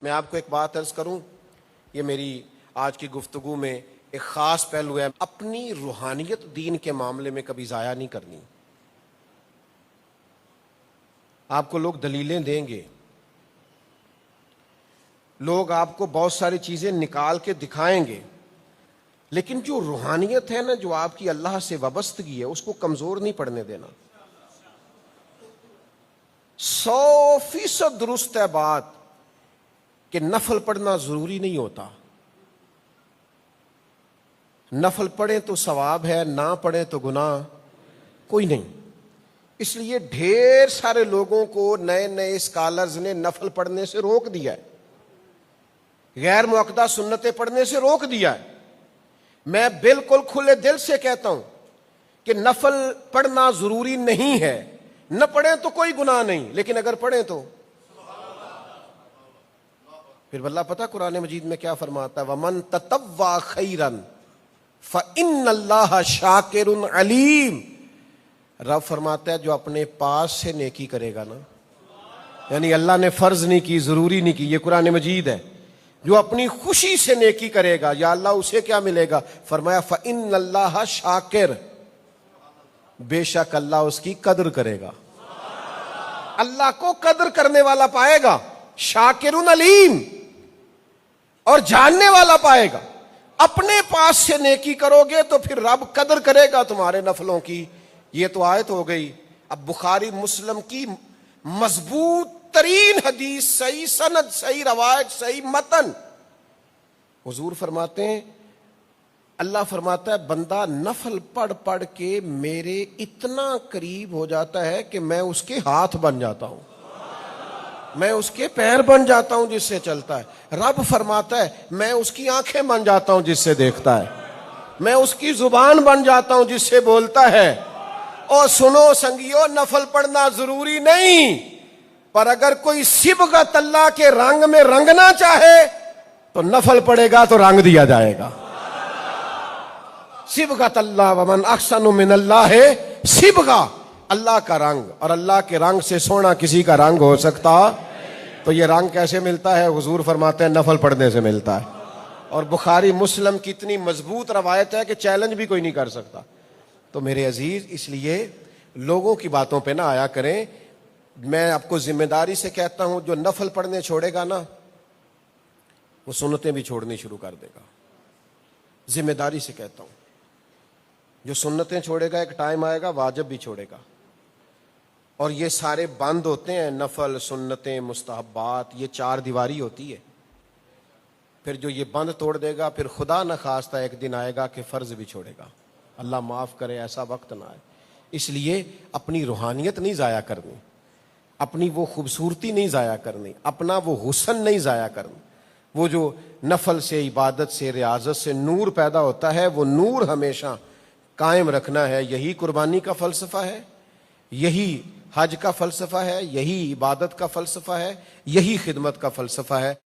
میں آپ کو ایک بات عرض کروں، یہ میری آج کی گفتگو میں ایک خاص پہلو ہے، اپنی روحانیت دین کے معاملے میں کبھی ضائع نہیں کرنی۔ آپ کو لوگ دلیلیں دیں گے، لوگ آپ کو بہت ساری چیزیں نکال کے دکھائیں گے، لیکن جو روحانیت ہے نا، جو آپ کی اللہ سے وابستگی ہے، اس کو کمزور نہیں پڑنے دینا۔ 100% درست ہے بات کہ نفل پڑھنا ضروری نہیں ہوتا، نفل پڑھیں تو ثواب ہے، نہ پڑھیں تو گناہ کوئی نہیں۔ اس لیے ڈھیر سارے لوگوں کو نئے نئے اسکالرز نے نفل پڑھنے سے روک دیا ہے، غیر مؤکدہ سنتیں پڑھنے سے روک دیا ہے۔ میں بالکل کھلے دل سے کہتا ہوں کہ نفل پڑھنا ضروری نہیں ہے، نہ پڑھیں تو کوئی گناہ نہیں، لیکن اگر پڑھیں تو پھر اللہ پتہ قرآن مجید میں کیا فرماتا ہے، وَمَن تَطَوَّعَ خَيْرًا فَإِنَّ اللَّهَ شَاكِرٌ عَلِيمٌ۔ رب فرماتا ہے جو اپنے پاس سے نیکی کرے گا نا، یعنی اللہ نے فرض نہیں کی، ضروری نہیں کی، یہ قرآن مجید ہے، جو اپنی خوشی سے نیکی کرے گا یا اللہ اسے کیا ملے گا؟ فرمایا فَإِنَّ اللَّهَ شَاكِرٌ، بے شک اللہ اس کی قدر کرے گا، اللہ کو قدر کرنے والا پائے گا، شاکر علیم، اور جاننے والا پائے گا۔ اپنے پاس سے نیکی کرو گے تو پھر رب قدر کرے گا تمہارے نفلوں کی۔ یہ تو آیت ہو گئی۔ اب بخاری مسلم کی مضبوط ترین حدیث، صحیح سند، صحیح روایت، صحیح متن، حضور فرماتے ہیں، اللہ فرماتا ہے بندہ نفل پڑھ پڑھ کے میرے اتنا قریب ہو جاتا ہے کہ میں اس کے ہاتھ بن جاتا ہوں، میں اس کے پیر بن جاتا ہوں جس سے چلتا ہے۔ رب فرماتا ہے میں اس کی آنکھیں بن جاتا ہوں جس سے دیکھتا ہے، میں اس کی زبان بن جاتا ہوں جس سے بولتا ہے۔ اور سنو سنگیو، نفل پڑھنا ضروری نہیں، پر اگر کوئی صبغت اللہ کے رنگ میں رنگنا چاہے تو نفل پڑھے گا تو رنگ دیا جائے گا۔ صبغت اللہ، ومن احسن من اللہ صبغہ، اللہ کا رنگ، اور اللہ کے رنگ سے سونا کسی کا رنگ ہو سکتا؟ تو یہ رنگ کیسے ملتا ہے؟ حضور فرماتے ہیں نفل پڑھنے سے ملتا ہے۔ اور بخاری مسلم کی اتنی مضبوط روایت ہے کہ چیلنج بھی کوئی نہیں کر سکتا۔ تو میرے عزیز، اس لیے لوگوں کی باتوں پہ نہ آیا کریں۔ میں آپ کو ذمہ داری سے کہتا ہوں، جو نفل پڑھنے چھوڑے گا نا، وہ سنتیں بھی چھوڑنی شروع کر دے گا۔ ذمہ داری سے کہتا ہوں، جو سنتیں چھوڑے گا ایک ٹائم آئے گا واجب بھی چھوڑے گا، اور یہ سارے بند ہوتے ہیں، نفل، سنتیں، مستحبات، یہ 4 دیواری ہوتی ہے۔ پھر جو یہ بند توڑ دے گا، پھر خدا نہ خواستہ ایک دن آئے گا کہ فرض بھی چھوڑے گا۔ اللہ معاف کرے، ایسا وقت نہ آئے۔ اس لیے اپنی روحانیت نہیں ضائع کرنی، اپنی وہ خوبصورتی نہیں ضائع کرنی، اپنا وہ حسن نہیں ضائع کرنا۔ وہ جو نفل سے، عبادت سے، ریاضت سے نور پیدا ہوتا ہے، وہ نور ہمیشہ قائم رکھنا ہے۔ یہی قربانی کا فلسفہ ہے، یہی حج کا فلسفہ ہے، یہی عبادت کا فلسفہ ہے، یہی خدمت کا فلسفہ ہے۔